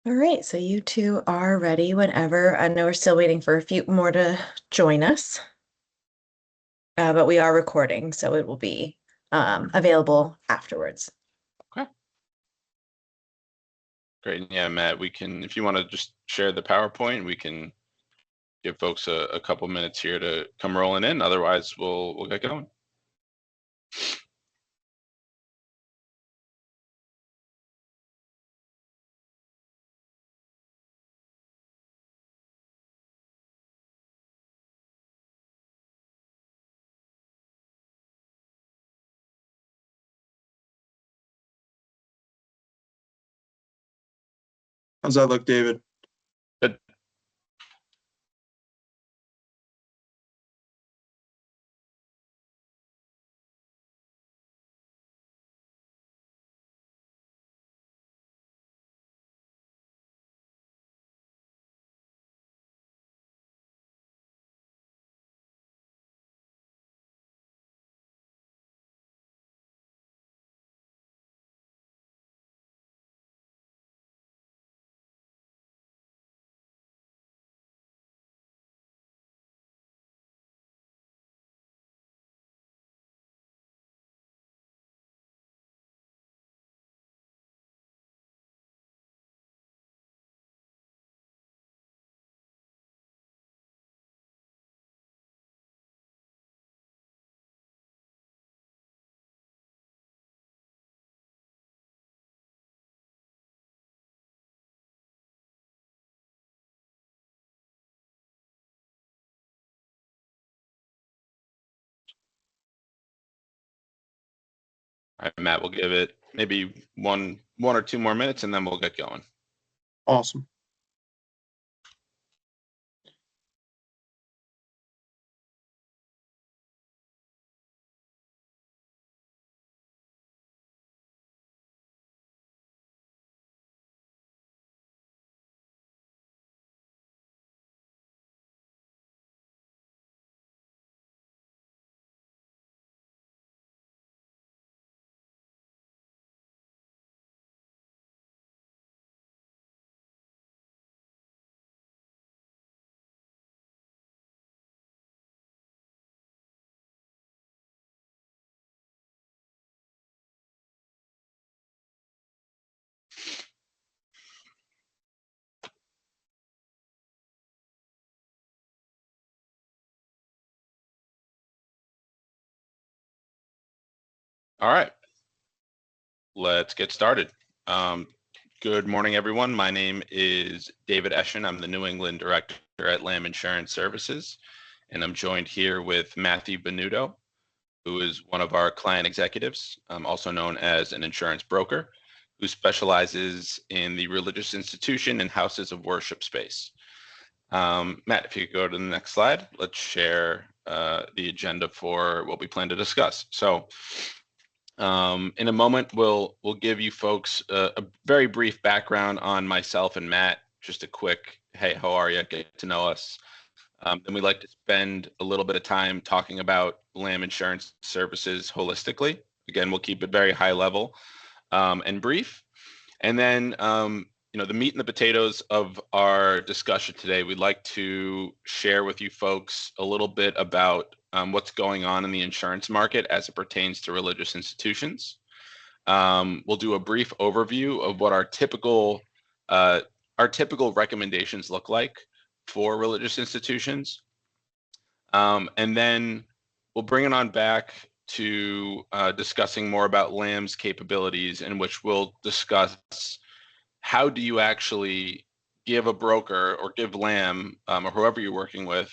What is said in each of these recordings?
All right, so you two are ready whenever. I know we're still waiting for a few more to join us, but we are recording, so it will be available afterwards. Okay. Great. Yeah, Matt, we can, if you want to just share the PowerPoint, we can give folks a couple minutes here to come rolling in. Otherwise, we'll get going. How's that look, David? Good. All right, Matt, we'll give it maybe one or two more minutes, and then we'll get going. Awesome. All right, let's get started. Good morning, everyone. My name is David Eschen. I'm the New England Director at Lamb Insurance Services, and I'm joined here with Matthew Benuto, who is one of our client executives, also known as an insurance broker, who specializes in the religious institution and houses of worship space. Matt, if you could go to the next slide, let's share the agenda for what we plan to discuss. So in a moment, we'll give you folks a very brief background on myself and Matt, just a quick, hey, how are you? Get to know us. Then we like to spend a little bit of time talking about Lamb Insurance Services holistically. Again, we'll keep it very high level and brief. And then, the meat and the potatoes of our discussion today, we'd like to share with you folks a little bit about what's going on in the insurance market as it pertains to religious institutions. We'll do a brief overview of what our typical recommendations look like for religious institutions. And then we'll bring it on back to discussing more about Lamb's capabilities, in which we'll discuss how do you actually give a broker or give Lamb or whoever you're working with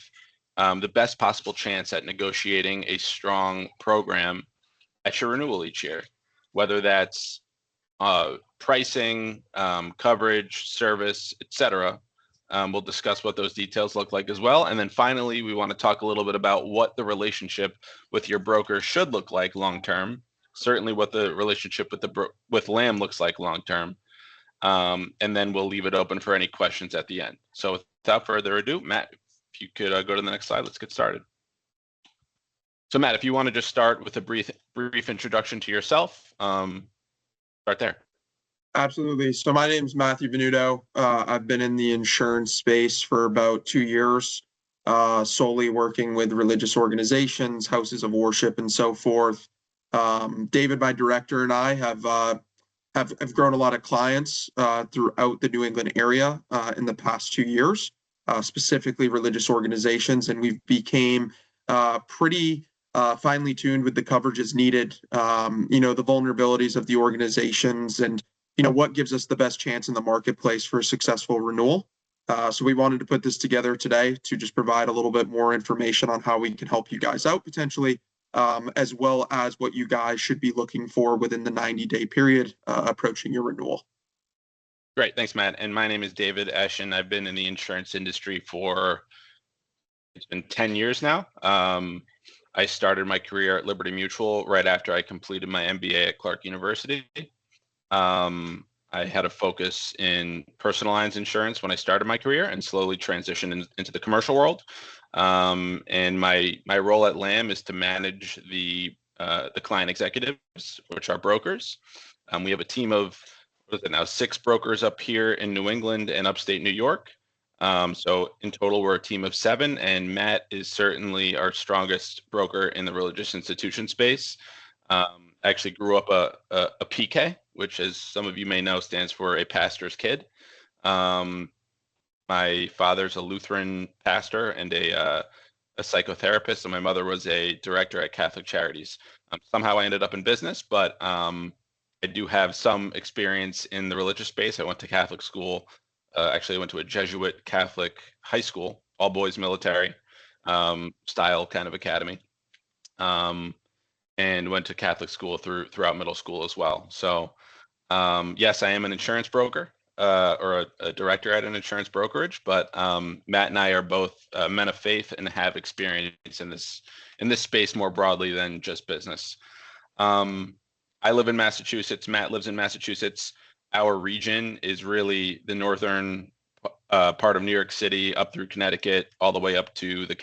the best possible chance at negotiating a strong program at your renewal each year, whether that's pricing, coverage, service, etc. We'll discuss what those details look like as well. And then finally, we want to talk a little bit about what the relationship with your broker should look like long-term, certainly what the relationship with Lamb looks like long-term. And then we'll leave it open for any questions at the end. So without further ado, Matt, if you could go to the next slide, let's get started. So Matt, if you want to just start with a brief introduction to yourself, start there. Absolutely. So my name is Matthew Venuto. I've been in the insurance space for about 2 years, solely working with religious organizations, houses of worship, and so forth. David, my director, and I have grown a lot of clients throughout the New England area in the past 2 years, specifically religious organizations, and we've became pretty finely tuned with the coverages needed. The vulnerabilities of the organizations and what gives us the best chance in the marketplace for a successful renewal. So we wanted to put this together today to just provide a little bit more information on how we can help you guys out potentially, as well as what you guys should be looking for within the 90-day period approaching your renewal. Great. Thanks, Matt. And my name is David Eshin. I've been in the insurance industry it's been 10 years now. I started my career at Liberty Mutual right after I completed my MBA at Clark University. I had a focus in personal lines insurance when I started my career and slowly transitioned into the commercial world. And my role at LAM is to manage the client executives, which are brokers. We have a team of, 6 brokers up here in New England and upstate New York. So in total, we're a team of 7, and Matt is certainly our strongest broker in the religious institution space. I actually grew up a PK, which, as some of you may know, stands for a pastor's kid. My father's a Lutheran pastor and a psychotherapist, and my mother was a director at Catholic Charities. Somehow I ended up in business, but I do have some experience in the religious space. I went to Catholic school. Actually, I went to a Jesuit Catholic high school, all boys military style kind of academy. And went to Catholic school throughout middle school as well. So yes, I am an insurance broker or a director at an insurance brokerage, but Matt and I are both men of faith and have experience in this space more broadly than just business. I live in Massachusetts. Matt lives in Massachusetts. Our region is really the northern part of New York City up through Connecticut, all the way up to the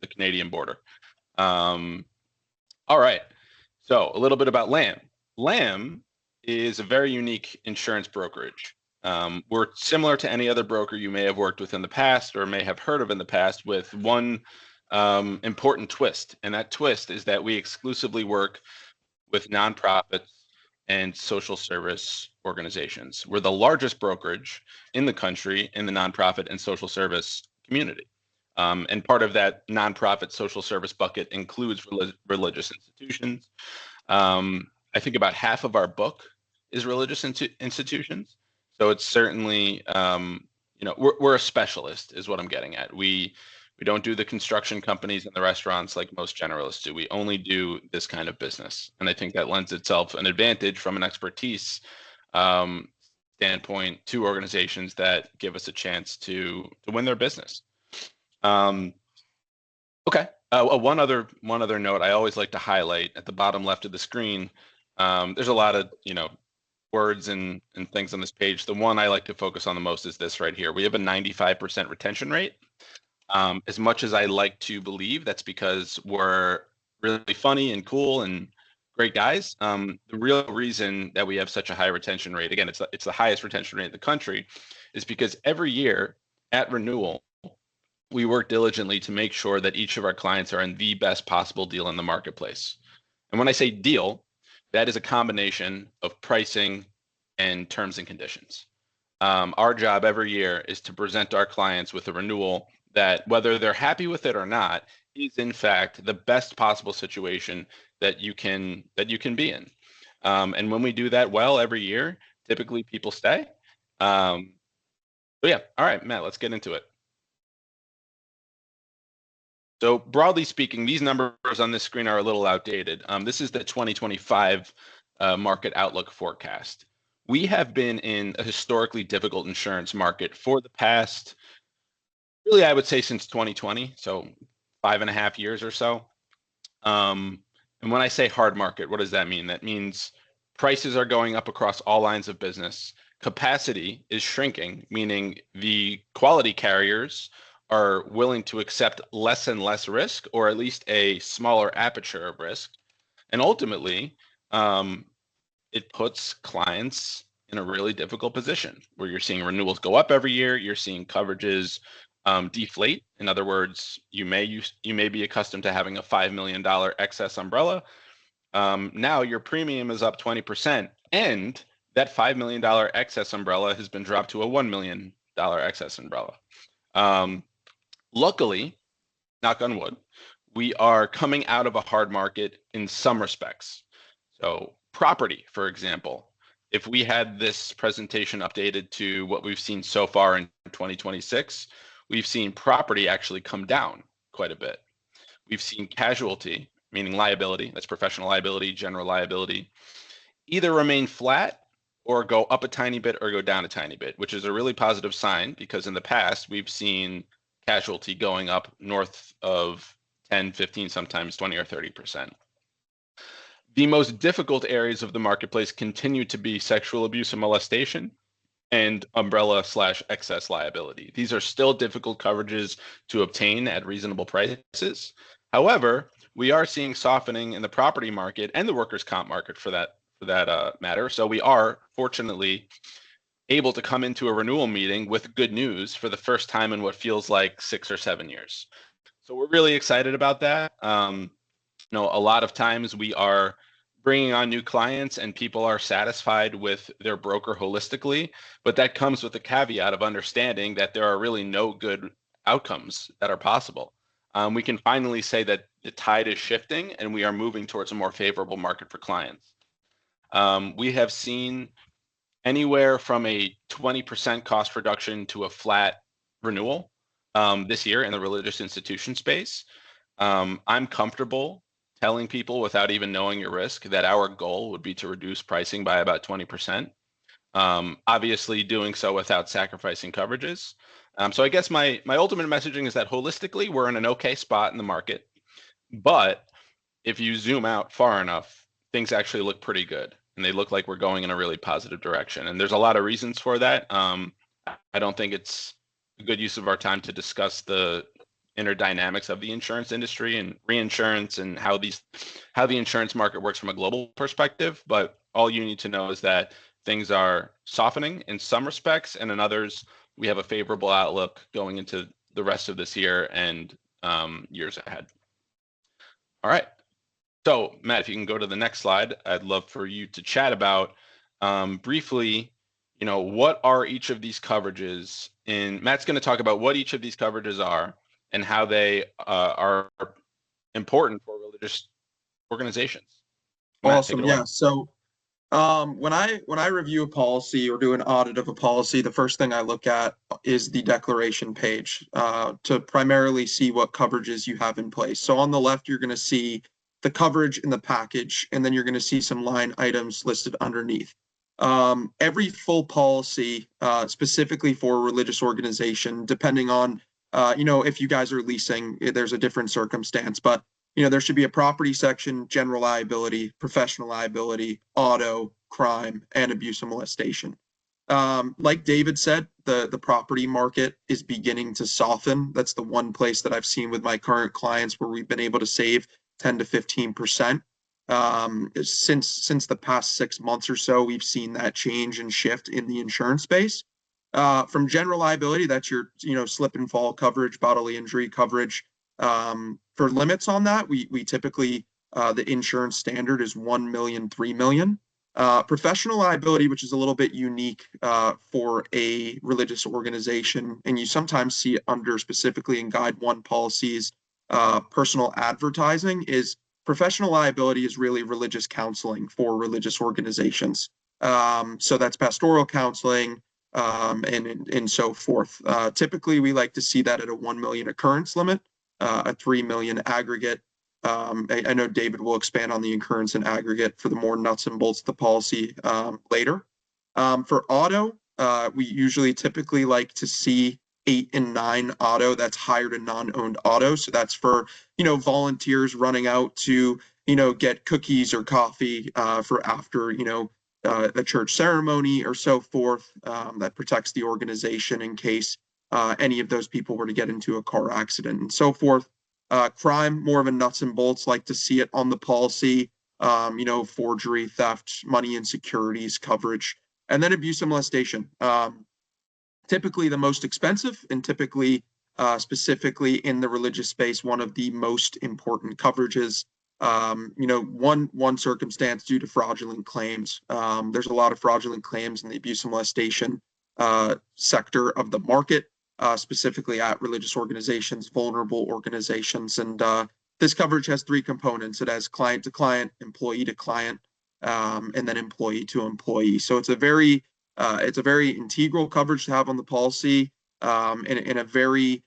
Canadian border. All right. So a little bit about LAM. LAM is a very unique insurance brokerage. We're similar to any other broker you may have worked with in the past or may have heard of in the past, with one important twist. And that twist is that we exclusively work with nonprofits and social service organizations. We're the largest brokerage in the country in the nonprofit and social service community. And part of that nonprofit social service bucket includes religious institutions. I think about half of our book is religious institutions. So it's certainly, we're a specialist is what I'm getting at. We don't do the construction companies and the restaurants like most generalists do. We only do this kind of business. And I think that lends itself an advantage from an expertise standpoint to organizations that give us a chance to win their business. Okay. One other note I always like to highlight at the bottom left of the screen. There's a lot of words and things on this page. The one I like to focus on the most is this right here. We have a 95% retention rate. As much as I like to believe that's because we're really funny and cool and great guys, the real reason that we have such a high retention rate, again, it's the highest retention rate in the country, is because every year at renewal, we work diligently to make sure that each of our clients are in the best possible deal in the marketplace. And when I say deal, that is a combination of pricing and terms and conditions. Our job every year is to present our clients with a renewal that, whether they're happy with it or not, is in fact the best possible situation that you can be in. And when we do that well every year, typically people stay. But yeah, all right, Matt, let's get into it. So broadly speaking, these numbers on this screen are a little outdated. This is the 2025 market outlook forecast. We have been in a historically difficult insurance market for the past, really, I would say since 2020, so 5.5 years or so. And when I say hard market, what does that mean? That means prices are going up across all lines of business. Capacity is shrinking, meaning the quality carriers are willing to accept less and less risk, or at least a smaller aperture of risk. And ultimately, it puts clients in a really difficult position where you're seeing renewals go up every year. You're seeing coverages deflate. In other words, you may be accustomed to having a $5 million excess umbrella. Now your premium is up 20%, and that $5 million excess umbrella has been dropped to a $1 million excess umbrella. Luckily, knock on wood, we are coming out of a hard market in some respects. So property, for example, if we had this presentation updated to what we've seen so far in 2026, we've seen property actually come down quite a bit. We've seen casualty, meaning liability, that's professional liability, general liability, either remain flat or go up a tiny bit or go down a tiny bit, which is a really positive sign because in the past we've seen casualty going up north of 10, 15, sometimes 20 or 30%. The most difficult areas of the marketplace continue to be sexual abuse and molestation and umbrella/excess liability. These are still difficult coverages to obtain at reasonable prices. However, we are seeing softening in the property market and the workers' comp market for that matter. So we are fortunately able to come into a renewal meeting with good news for the first time in what feels like 6 or 7 years. So we're really excited about that. A lot of times we are bringing on new clients and people are satisfied with their broker holistically, but that comes with the caveat of understanding that there are really no good outcomes that are possible. We can finally say that the tide is shifting and we are moving towards a more favorable market for clients. We have seen anywhere from a 20% cost reduction to a flat renewal this year in the religious institution space. I'm comfortable telling people without even knowing your risk that our goal would be to reduce pricing by about 20%. Obviously doing so without sacrificing coverages. So I guess my ultimate messaging is that holistically we're in an okay spot in the market, but if you zoom out far enough, things actually look pretty good and they look like we're going in a really positive direction. And there's a lot of reasons for that. I don't think it's a good use of our time to discuss the inner dynamics of the insurance industry and reinsurance and how the insurance market works from a global perspective. But all you need to know is that things are softening in some respects, and in others, we have a favorable outlook going into the rest of this year and years ahead. All right. So Matt, if you can go to the next slide, I'd love for you to chat about briefly, what are each of these coverages? And Matt's going to talk about what each of these coverages are and how they are important for religious organizations. Matt, Awesome. Yeah. So when I review a policy or do an audit of a policy, the first thing I look at is the declaration page to primarily see what coverages you have in place. So on the left, you're going to see the coverage in the package, and then you're going to see some line items listed underneath. Every full policy, specifically for a religious organization, depending on if you guys are leasing, there's a different circumstance, but there should be a property section, general liability, professional liability, auto, crime, and abuse and molestation. Like David said, the property market is beginning to soften. That's the one place that I've seen with my current clients where we've been able to save 10 to 15%. Since the past 6 months or so, we've seen that change and shift in the insurance space. From general liability, that's your slip and fall coverage, bodily injury coverage. For limits on that, we typically the insurance standard is 1 million, 3 million. Professional liability, which is a little bit unique for a religious organization, and you sometimes see it under specifically in Guide 1 policies, personal advertising, is professional liability is really religious counseling for religious organizations. So that's pastoral counseling and so forth. Typically, we like to see that at a 1 million occurrence limit, a 3 million aggregate. I know David will expand on the occurrence and aggregate for the more nuts and bolts of the policy later. For auto, we usually typically like to see 8 and 9 auto. That's hired and non-owned auto. So that's for, volunteers running out to, get cookies or coffee for after, a church ceremony or so forth. That protects the organization in case any of those people were to get into a car accident and so forth. Crime, more of a nuts and bolts, like to see it on the policy, forgery, theft, money and securities coverage. And then abuse and molestation. Typically the most expensive, and typically specifically in the religious space, one of the most important coverages. One circumstance due to fraudulent claims. There's a lot of fraudulent claims in the abuse and molestation sector of the market, specifically at religious organizations, vulnerable organizations. And this coverage has three components. It has client to client, employee to client, and then employee to employee. So it's a very integral coverage to have on the policy, and a very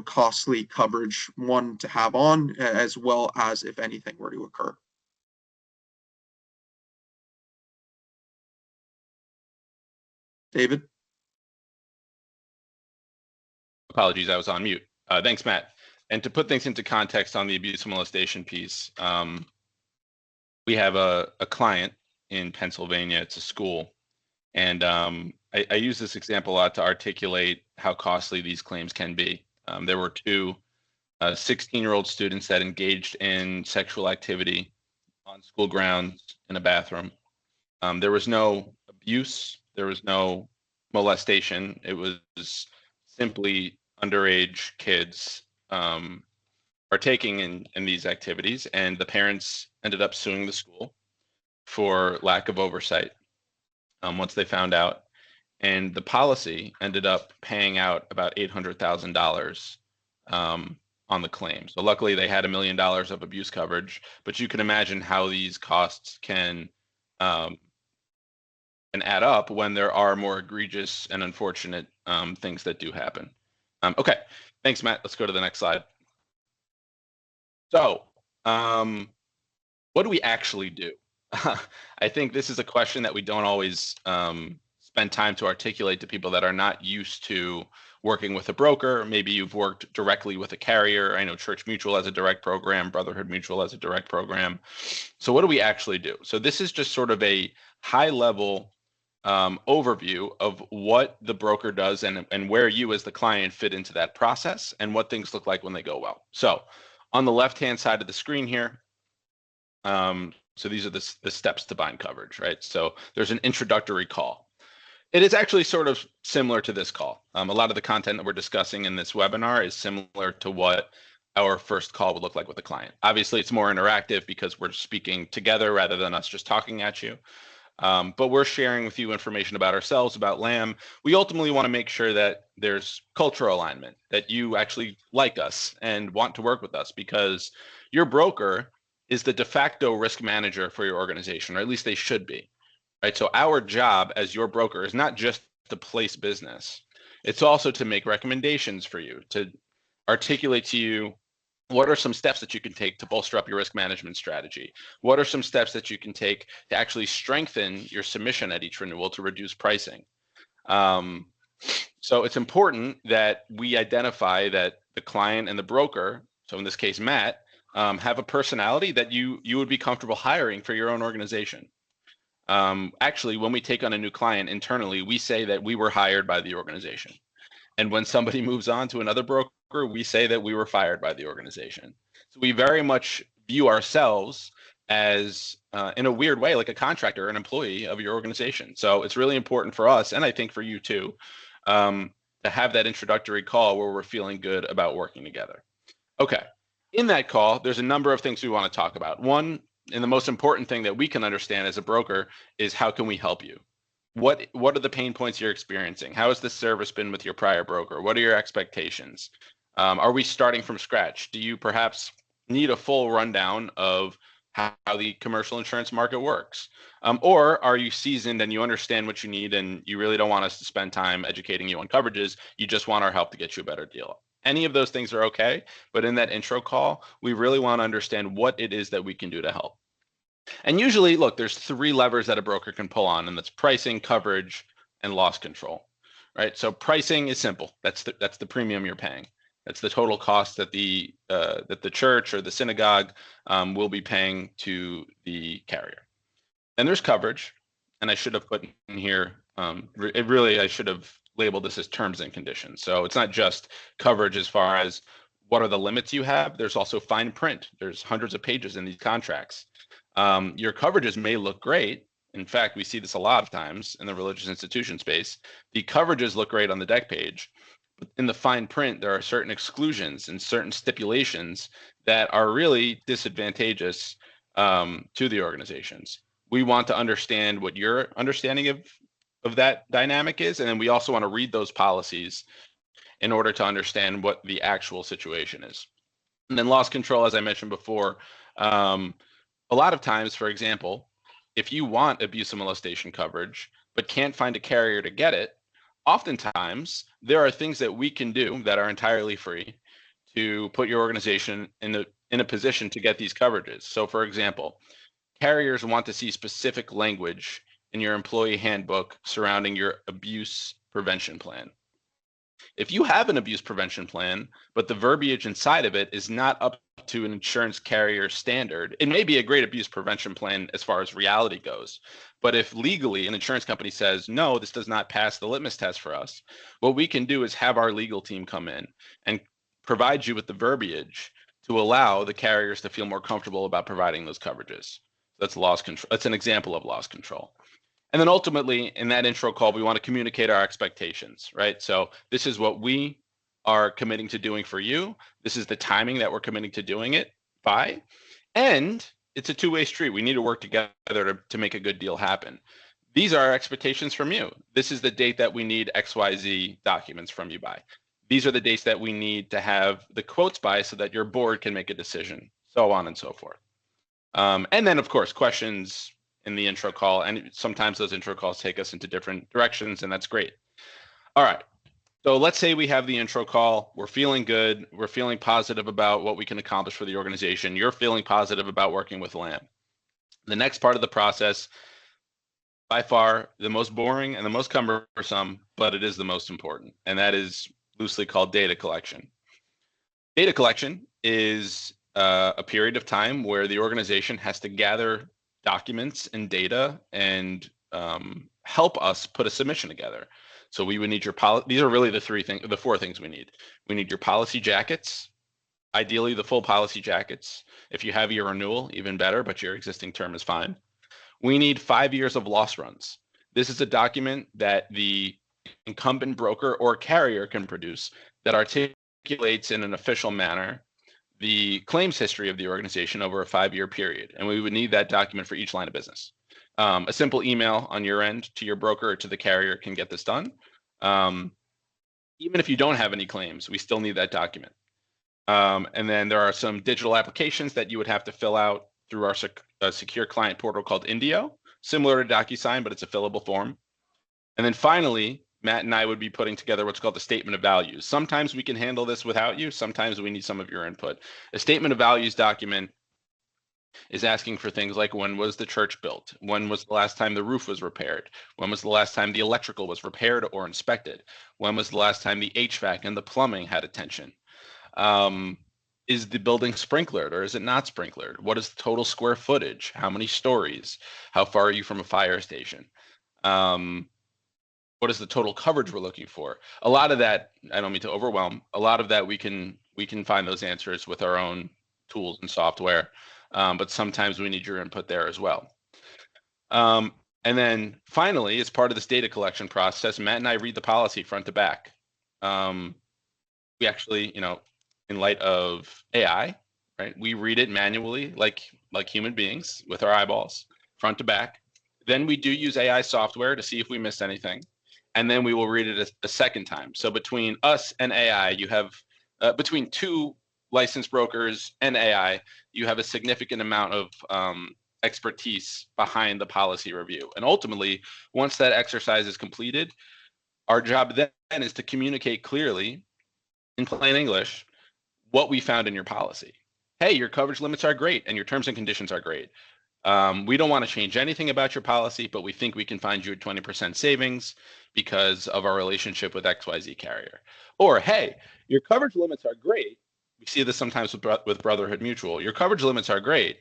costly coverage one to have on, as well as if anything were to occur. David? Apologies, I was on mute. Thanks, Matt. And to put things into context on the abuse and molestation piece, we have a client in Pennsylvania. It's a school. And I use this example a lot to articulate how costly these claims can be. There were two 16-year-old students that engaged in sexual activity on school grounds in a bathroom. There was no abuse. There was no molestation. It was simply underage kids partaking in these activities. And the parents ended up suing the school for lack of oversight once they found out. And the policy ended up paying out about $800,000 on the claim. So luckily they had $1 million of abuse coverage, but you can imagine how these costs can add up when there are more egregious and unfortunate things that do happen. Okay, thanks, Matt. Let's go to the next slide. So what do we actually do? I think this is a question that we don't always spend time to articulate to people that are not used to working with a broker. Maybe you've worked directly with a carrier. I know Church Mutual has a direct program, Brotherhood Mutual has a direct program. So what do we actually do? So this is just sort of a high level overview of what the broker does and where you as the client fit into that process and what things look like when they go well. So on the left-hand side of the screen here, so these are the steps to bind coverage, right? So there's an introductory call. It is actually sort of similar to this call. A lot of the content that we're discussing in this webinar is similar to what our first call would look like with a client. Obviously, it's more interactive because we're speaking together rather than us just talking at you. But we're sharing with you information about ourselves, about LAM. We ultimately want to make sure that there's cultural alignment, that you actually like us and want to work with us, because your broker is the de facto risk manager for your organization, or at least they should be, right? So our job as your broker is not just to place business. It's also to make recommendations for you, to articulate to you what are some steps that you can take to bolster up your risk management strategy? What are some steps that you can take to actually strengthen your submission at each renewal to reduce pricing? So it's important that we identify that the client and the broker, so in this case, Matt, have a personality that you would be comfortable hiring for your own organization. Actually, when we take on a new client internally, we say that we were hired by the organization. And when somebody moves on to another broker, we say that we were fired by the organization. So we very much view ourselves as, in a weird way, like a contractor, an employee of your organization. So it's really important for us, and I think for you too, to have that introductory call where we're feeling good about working together. Okay. In that call, there's a number of things we want to talk about. One, and the most important thing that we can understand as a broker is how can we help you? What are the pain points you're experiencing? How has the service been with your prior broker? What are your expectations? Are we starting from scratch? Do you perhaps need a full rundown of how the commercial insurance market works? Or are you seasoned and you understand what you need and you really don't want us to spend time educating you on coverages? You just want our help to get you a better deal. Any of those things are okay, but in that intro call, we really want to understand what it is that we can do to help. And usually, look, there's three levers that a broker can pull on, and that's pricing, coverage, and loss control, right? So pricing is simple. That's the premium you're paying. That's the total cost that the church or the synagogue will be paying to the carrier. And there's coverage, and I should have put in here, I should have labeled this as terms and conditions. So it's not just coverage as far as what are the limits you have. There's also fine print. There's hundreds of pages in these contracts. Your coverages may look great, In fact, we see this a lot of times in the religious institution space. The coverages look great on the deck page, but in the fine print, there are certain exclusions and certain stipulations that are really disadvantageous to the organizations. We want to understand what your understanding of that dynamic is, and then we also want to read those policies in order to understand what the actual situation is. And then loss control, as I mentioned before, a lot of times, for example, if you want abuse and molestation coverage, but can't find a carrier to get it, oftentimes there are things that we can do that are entirely free to put your organization in a position to get these coverages. So for example, carriers want to see specific language in your employee handbook surrounding your abuse prevention plan. If you have an abuse prevention plan, but the verbiage inside of it is not up to an insurance carrier standard, it may be a great abuse prevention plan as far as reality goes. But if legally an insurance company says, no, this does not pass the litmus test for us, what we can do is have our legal team come in and provide you with the verbiage to allow the carriers to feel more comfortable about providing those coverages. That's loss control. That's an example of loss control. And then ultimately, in that intro call, we want to communicate our expectations, right? So this is what we are committing to doing for you. This is the timing that we're committing to doing it by. And it's a two-way street. We need to work together to make a good deal happen. These are our expectations from you. This is the date that we need XYZ documents from you by. These are the dates that we need to have the quotes by so that your board can make a decision, so on and so forth. And then, of course, questions in the intro call, and sometimes those intro calls take us into different directions, and that's great. All right, so let's say we have the intro call. We're feeling good. We're feeling positive about what we can accomplish for the organization. You're feeling positive about working with LAM. The next part of the process, by far the most boring and the most cumbersome, but it is the most important, and that is loosely called data collection. Data collection is a period of time where the organization has to gather documents and data and help us put a submission together. So we would need your policy. These are really the four things we need. We need your policy jackets, ideally the full policy jackets. If you have your renewal, even better, but your existing term is fine. We need 5 years of loss runs. This is a document that the incumbent broker or carrier can produce that articulates in an official manner the claims history of the organization over a 5-year period. And we would need that document for each line of business. A simple email on your end to your broker or to the carrier can get this done. Even if you don't have any claims, we still need that document. And then there are some digital applications that you would have to fill out through our secure client portal called Indio, similar to DocuSign, but it's a fillable form. And then finally, Matt and I would be putting together what's called the statement of values. Sometimes we can handle this without you. Sometimes we need some of your input. A statement of values document is asking for things like, when was the church built? When was the last time the roof was repaired? When was the last time the electrical was repaired or inspected? When was the last time the HVAC and the plumbing had attention? Is the building sprinklered or is it not sprinklered? What is the total square footage? How many stories? How far are you from a fire station? What is the total coverage we're looking for? A lot of that, I don't mean to overwhelm, a lot of that we can find those answers with our own tools and software, but sometimes we need your input there as well. And then finally, as part of this data collection process, Matt and I read the policy front to back. We actually, in light of AI, right, we read it manually like human beings with our eyeballs, front to back. Then we do use AI software to see if we missed anything. And then we will read it a second time. So between us and AI, you have, between two licensed brokers and AI, you have a significant amount of expertise behind the policy review. And ultimately, once that exercise is completed, our job then is to communicate clearly in plain English what we found in your policy. Hey, your coverage limits are great and your terms and conditions are great. We don't want to change anything about your policy, but we think we can find you a 20% savings because of our relationship with XYZ carrier. Or, hey, your coverage limits are great. We see this sometimes with Brotherhood Mutual. Your coverage limits are great.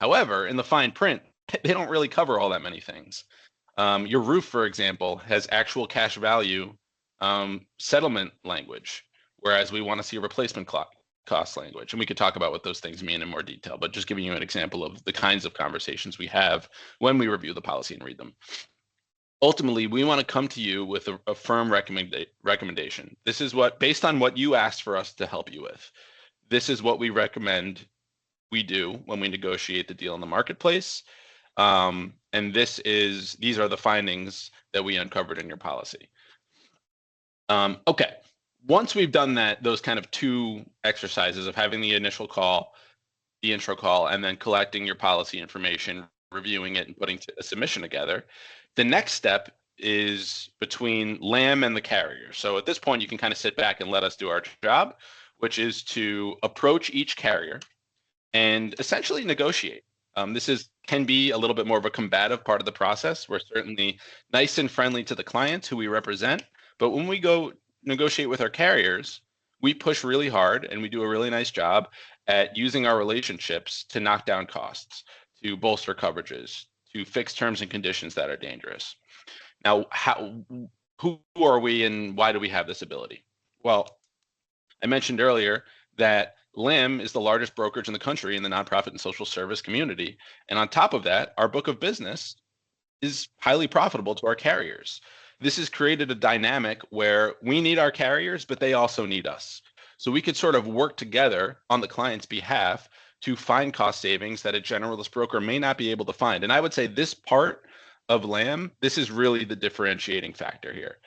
However, in the fine print, they don't really cover all that many things. Your roof, for example, has actual cash value settlement language, whereas we want to see a replacement cost language. And we could talk about what those things mean in more detail, but just giving you an example of the kinds of conversations we have when we review the policy and read them. Ultimately, we want to come to you with a firm recommendation. This is what, based on what you asked for us to help you with, this is what we recommend we do when we negotiate the deal in the marketplace. And these are the findings that we uncovered in your policy. Okay, once we've done those kind of two exercises of having the initial call, the intro call, and then collecting your policy information, reviewing it, and putting a submission together, the next step is between LAM and the carrier. So at this point, you can kind of sit back and let us do our job, which is to approach each carrier and essentially negotiate. This can be a little bit more of a combative part of the process. We're certainly nice and friendly to the clients who we represent, but when we go negotiate with our carriers, we push really hard and we do a really nice job at using our relationships to knock down costs, to bolster coverages, to fix terms and conditions that are dangerous. Now, who are we and why do we have this ability? Well, I mentioned earlier that LIM is the largest brokerage in the country in the nonprofit and social service community. And on top of that, our book of business is highly profitable to our carriers. This has created a dynamic where we need our carriers, but they also need us. So we could sort of work together on the client's behalf to find cost savings that a generalist broker may not be able to find. And I would say this part of LAM, this is really the differentiating factor here.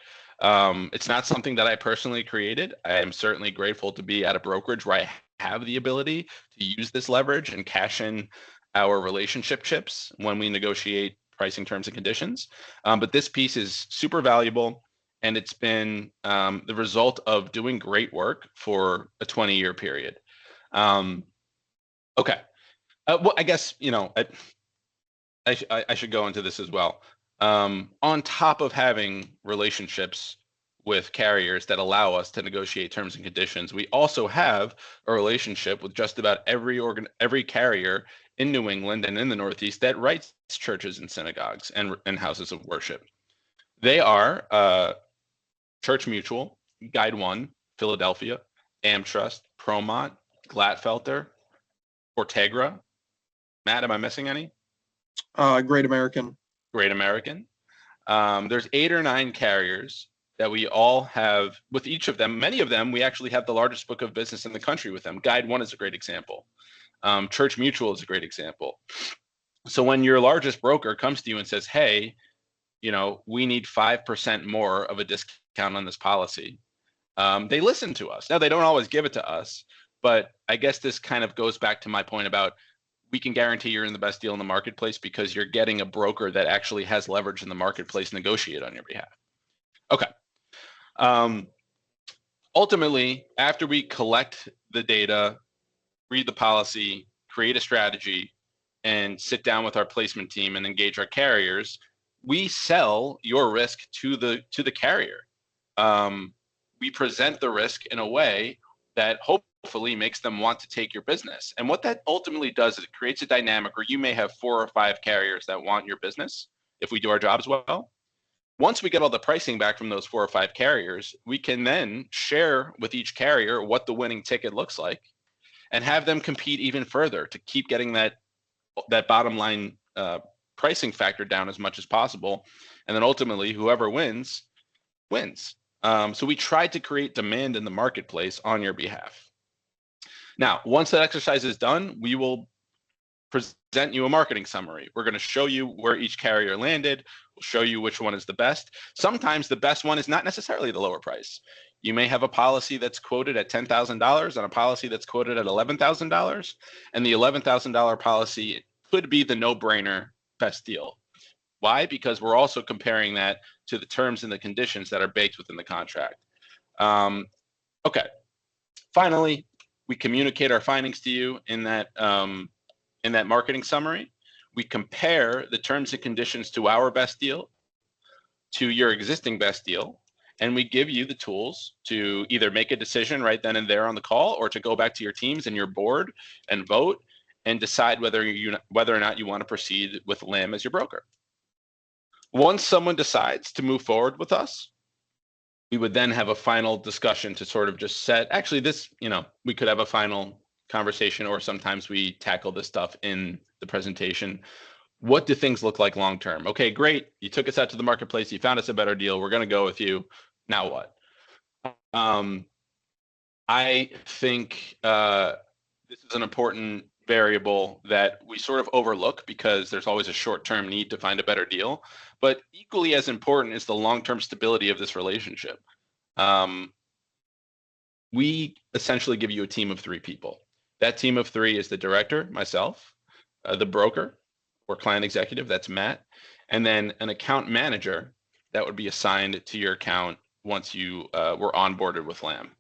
It's not something that I personally created. I am certainly grateful to be at a brokerage where I have the ability to use this leverage and cash in our relationship chips when we negotiate pricing terms and conditions. But this piece is super valuable, and it's been the result of doing great work for a 20-year period. Okay. Well, I guess, I should go into this as well. On top of having relationships with carriers that allow us to negotiate terms and conditions, we also have a relationship with just about every carrier in New England and in the Northeast that writes churches and synagogues and houses of worship. They are Church Mutual, Guide One, Philadelphia, AmTrust, Promont, Glatfelter, Fortegra. Matt, am I missing any? Great American. Great American. There's 8 or 9 carriers that we all have with each of them. Many of them, we actually have the largest book of business in the country with them. Guide One is a great example. Church Mutual is a great example. So when your largest broker comes to you and says, hey, we need 5% more of a discount on this policy, they listen to us. Now, they don't always give it to us, but I guess this kind of goes back to my point about we can guarantee you're in the best deal in the marketplace because you're getting a broker that actually has leverage in the marketplace negotiate on your behalf. Okay. Ultimately, after we collect the data, read the policy, create a strategy, and sit down with our placement team and engage our carriers, we sell your risk to the carrier. We present the risk in a way that hopefully makes them want to take your business. And what that ultimately does is it creates a dynamic where you may have 4 or 5 carriers that want your business if we do our jobs well. Once we get all the pricing back from those 4 or 5 carriers, we can then share with each carrier what the winning ticket looks like and have them compete even further to keep getting that bottom line pricing factor down as much as possible. And then ultimately, whoever wins. So we tried to create demand in the marketplace on your behalf. Now, once that exercise is done, we will present you a marketing summary. We're going to show you where each carrier landed. We'll show you which one is the best. Sometimes the best one is not necessarily the lower price. You may have a policy that's quoted at $10,000 and a policy that's quoted at $11,000, and the $11,000 policy could be the no-brainer best deal. Why? Because we're also comparing that to the terms and the conditions that are baked within the contract. Okay. Finally, we communicate our findings to you in that marketing summary. We compare the terms and conditions to our best deal, to your existing best deal, and we give you the tools to either make a decision right then and there on the call, or to go back to your teams and your board and vote and decide whether or not you want to proceed with LIM as your broker. Once someone decides to move forward with us, we would then have a final discussion to sort of just set, actually this, we could have a final conversation, or sometimes we tackle this stuff in the presentation. What do things look like long term? Okay, great. You took us out to the marketplace. You found us a better deal. We're going to go with you. Now what? I think this is an important variable that we sort of overlook because there's always a short-term need to find a better deal. But equally as important is the long-term stability of this relationship. We essentially give you a team of 3 people. That team of 3 is the director, myself, the broker or client executive, that's Matt, and then an account manager that would be assigned to your account once you were onboarded with LAM.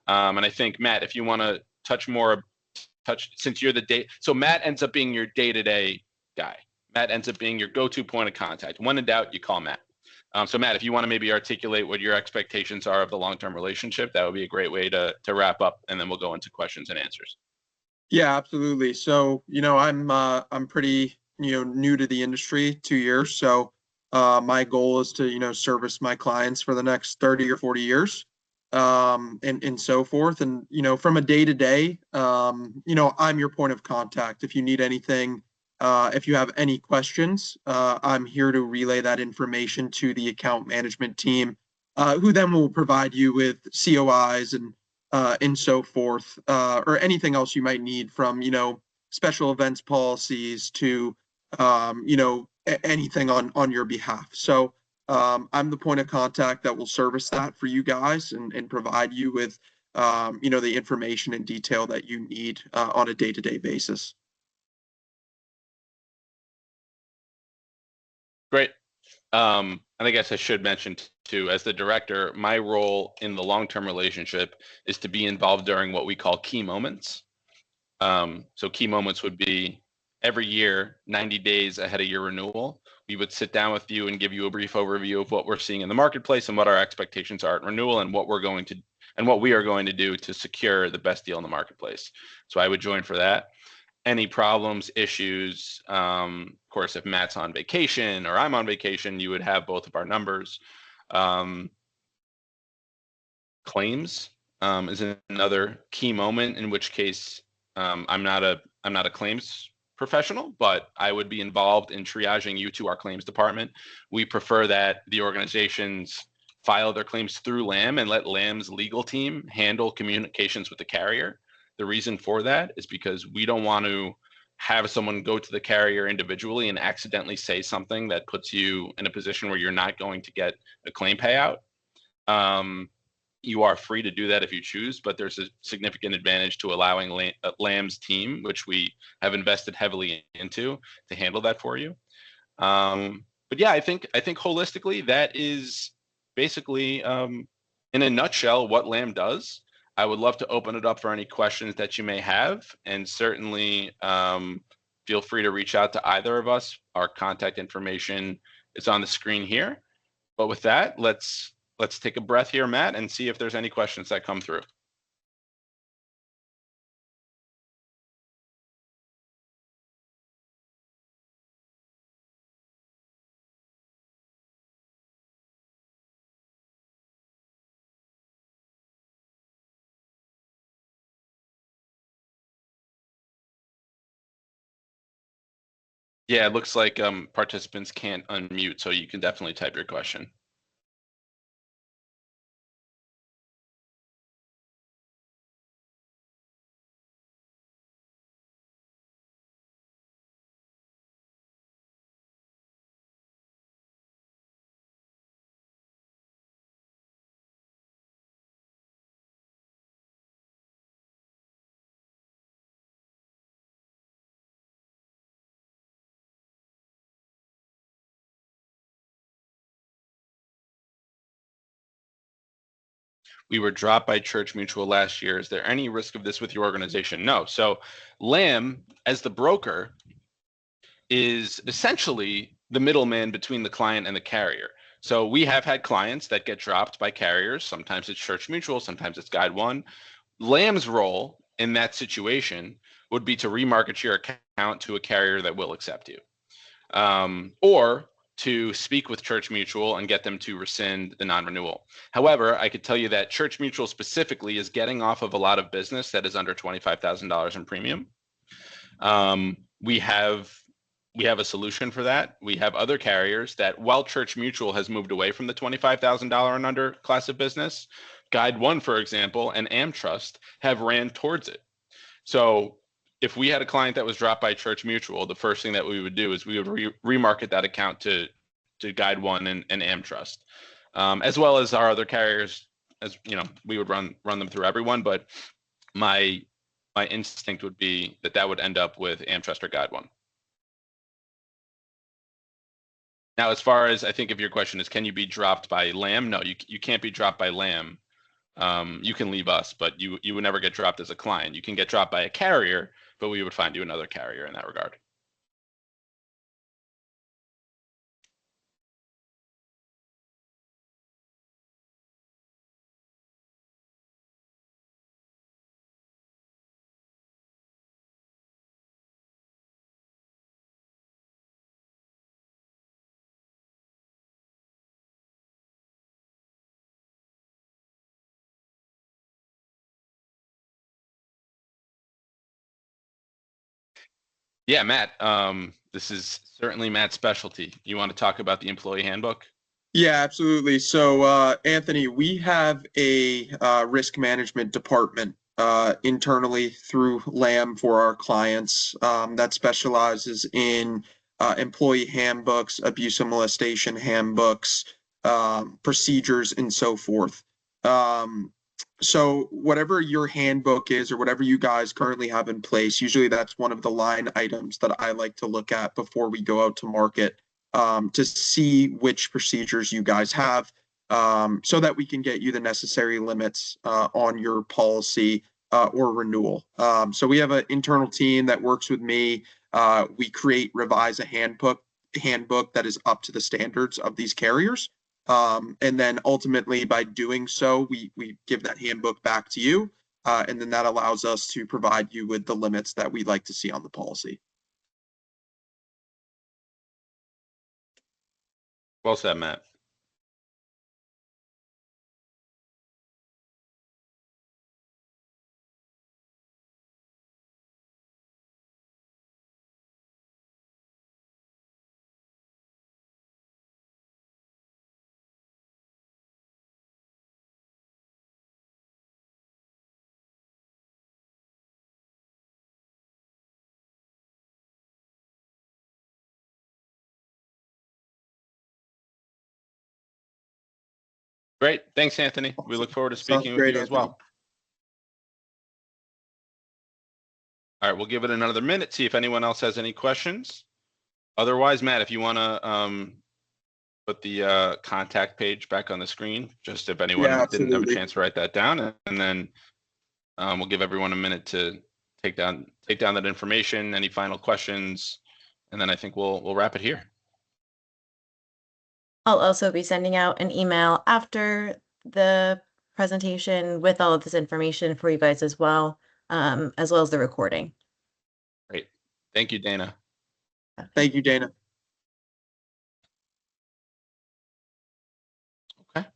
And I think, Matt, if you want to touch, since you're so Matt ends up being your day-to-day guy. Matt ends up being your go-to point of contact. When in doubt, you call Matt. So Matt, if you want to maybe articulate what your expectations are of the long-term relationship, that would be a great way to wrap up, and then we'll go into questions and answers. Yeah, absolutely. So, I'm pretty, new to the industry, 2 years. So, my goal is to, service my clients for the next 30 or 40 years, and so forth. And, from a day to day, I'm your point of contact. If you need anything, if you have any questions, I'm here to relay that information to the account management team, who then will provide you with COIs and so forth, or anything else you might need from, special events policies to, anything on your behalf. So I'm the point of contact that will service that for you guys and provide you with, the information and detail that you need on a day-to-day basis. Great. And I guess I should mention too, as the director, my role in the long-term relationship is to be involved during what we call key moments. So key moments would be every year, 90 days ahead of your renewal, we would sit down with you and give you a brief overview of what we're seeing in the marketplace and what our expectations are at renewal and what we are going to do to secure the best deal in the marketplace. So I would join for that. Any problems, issues, of course, if Matt's on vacation or I'm on vacation, you would have both of our numbers. Claims is another key moment, in which case I'm not a claims professional, but I would be involved in triaging you to our claims department. We prefer that the organizations file their claims through LAM and let LAM's legal team handle communications with the carrier. The reason for that is because we don't want to have someone go to the carrier individually and accidentally say something that puts you in a position where you're not going to get a claim payout. You are free to do that if you choose, but there's a significant advantage to allowing LAM's team, which we have invested heavily into, to handle that for you. But yeah, I think holistically that is basically, in a nutshell, what LAM does. I would love to open it up for any questions that you may have, and certainly feel free to reach out to either of us. Our contact information is on the screen here. But with that, let's take a breath here, Matt, and see if there's any questions that come through. Yeah, it looks like participants can't unmute, so you can definitely type your question. We were dropped by Church Mutual last year. Is there any risk of this with your organization? No. So LAM, as the broker, is essentially the middleman between the client and the carrier. So we have had clients that get dropped by carriers. Sometimes it's Church Mutual, sometimes it's Guide One. LAM's role in that situation would be to remarket your account to a carrier that will accept you. Or to speak with Church Mutual and get them to rescind the non-renewal. However, I could tell you that Church Mutual specifically is getting off of a lot of business that is under $25,000 in premium. We have a solution for that. We have other carriers that, while Church Mutual has moved away from the $25,000 and under class of business, Guide One, for example, and AmTrust have ran towards it. So if we had a client that was dropped by Church Mutual, the first thing that we would do is we would remarket that account to Guide One and AmTrust, as well as our other carriers. As you know, we would run them through everyone, but my instinct would be that would end up with AmTrust or Guide One. Now, as far as, I think if your question is, can you be dropped by LAM? No, you can't be dropped by LAM. You can leave us, but you would never get dropped as a client. You can get dropped by a carrier, but we would find you another carrier in that regard. Yeah, Matt, this is certainly Matt's specialty. You want to talk about the employee handbook? Yeah, absolutely. So, Anthony, we have a risk management department internally through LAM for our clients that specializes in employee handbooks, abuse and molestation handbooks, procedures, and so forth. So whatever your handbook is or whatever you guys currently have in place, usually that's one of the line items that I like to look at before we go out to market to see which procedures you guys have so that we can get you the necessary limits on your policy or renewal. So we have an internal team that works with me. We revise a handbook that is up to the standards of these carriers. And then ultimately by doing so, we give that handbook back to you. And then that allows us to provide you with the limits that we'd like to see on the policy. Well said, Matt. Great. Thanks, Anthony. We look forward to speaking with you as well. All right, we'll give it another minute, see if anyone else has any questions. Otherwise, Matt, if you want to put the contact page back on the screen, just if anyone didn't have a chance to write that down, and then we'll give everyone a minute to take down that information, any final questions, and then I think we'll wrap it here. I'll also be sending out an email after the presentation with all of this information for you guys as well as the recording. Great. Thank you, Dana. Thank you, Dana. Okay.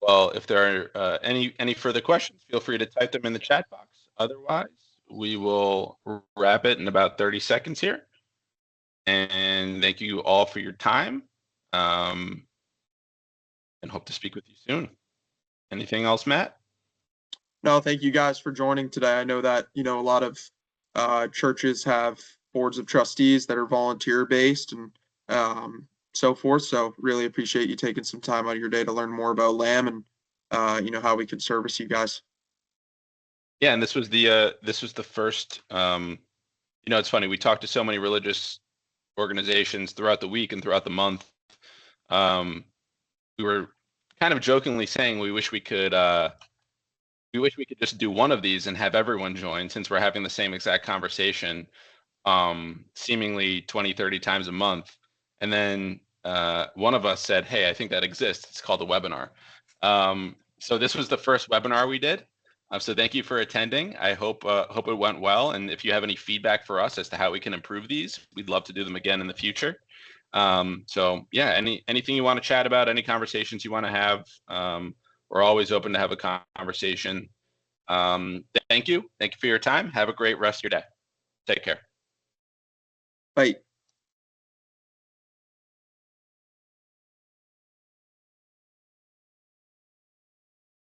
Well, if there are any further questions, feel free to type them in the chat box. Otherwise, we will wrap it in about 30 seconds here. And thank you all for your time. And hope to speak with you soon. Anything else, Matt? No, thank you guys for joining today. I know that, a lot of churches have boards of trustees that are volunteer based and so forth. So really appreciate you taking some time out of your day to learn more about LAM and, how we can service you guys. Yeah, and this was the first, it's funny. We talked to so many religious organizations throughout the week and throughout the month. We were kind of jokingly saying we wish we could just do one of these and have everyone join, since we're having the same exact conversation seemingly 20, 30 times a month. And then one of us said, hey, I think that exists. It's called a webinar. So this was the first webinar we did. So thank you for attending. I hope it went well. And if you have any feedback for us as to how we can improve these, we'd love to do them again in the future. So yeah, anything you want to chat about, any conversations you want to have, we're always open to have a conversation. Thank you for your time. Have a great rest of your day. Take care. Bye.